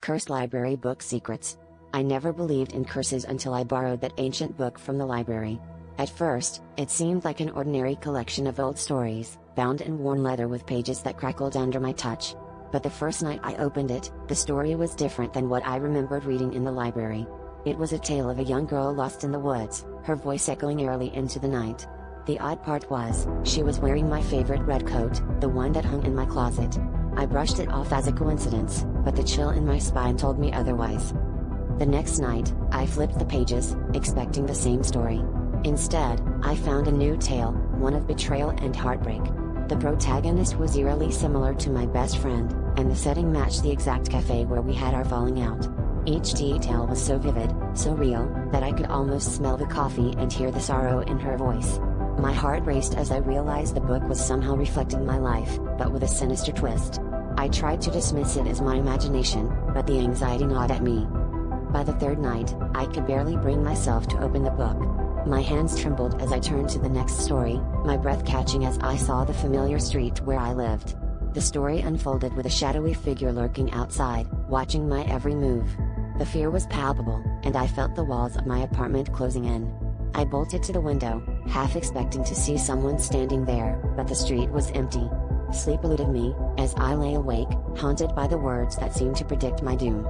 Cursed Library Book Secrets. I never believed in curses until I borrowed that ancient book from the library. At first, it seemed like an ordinary collection of old stories, bound in worn leather with pages that crackled under my touch. But the first night I opened it, the story was different than what I remembered reading in the library. It was a tale of a young girl lost in the woods, her voice echoing eerily into the night. The odd part was, she was wearing my favorite red coat, the one that hung in my closet. I brushed it off as a coincidence, but the chill in my spine told me otherwise. The next night, I flipped the pages, expecting the same story. Instead, I found a new tale, one of betrayal and heartbreak. The protagonist was eerily similar to my best friend, and the setting matched the exact cafe where we had our falling out. Each detail was so vivid, so real, that I could almost smell the coffee and hear the sorrow in her voice. My heart raced as I realized the book was somehow reflecting my life, but with a sinister twist. I tried to dismiss it as my imagination, but the anxiety gnawed at me. By the third night, I could barely bring myself to open the book. My hands trembled as I turned to the next story, my breath catching as I saw the familiar street where I lived. The story unfolded with a shadowy figure lurking outside, watching my every move. The fear was palpable, and I felt the walls of my apartment closing in. I bolted to the window, half expecting to see someone standing there, but the street was empty. Sleep eluded me, as I lay awake, haunted by the words that seemed to predict my doom.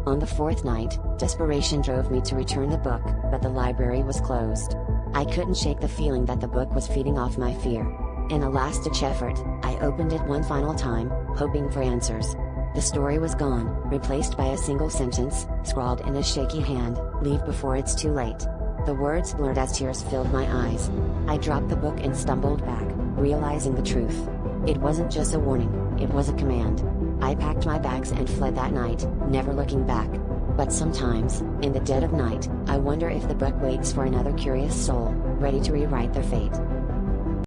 On the fourth night, desperation drove me to return the book, but the library was closed. I couldn't shake the feeling that the book was feeding off my fear. In a last-ditch effort, I opened it one final time, hoping for answers. The story was gone, replaced by a single sentence, scrawled in a shaky hand: "Leave before it's too late." The words blurred as tears filled my eyes. I dropped the book and stumbled back, realizing the truth. It wasn't just a warning, it was a command. I packed my bags and fled that night, never looking back. But sometimes, in the dead of night, I wonder if the book waits for another curious soul, ready to rewrite their fate.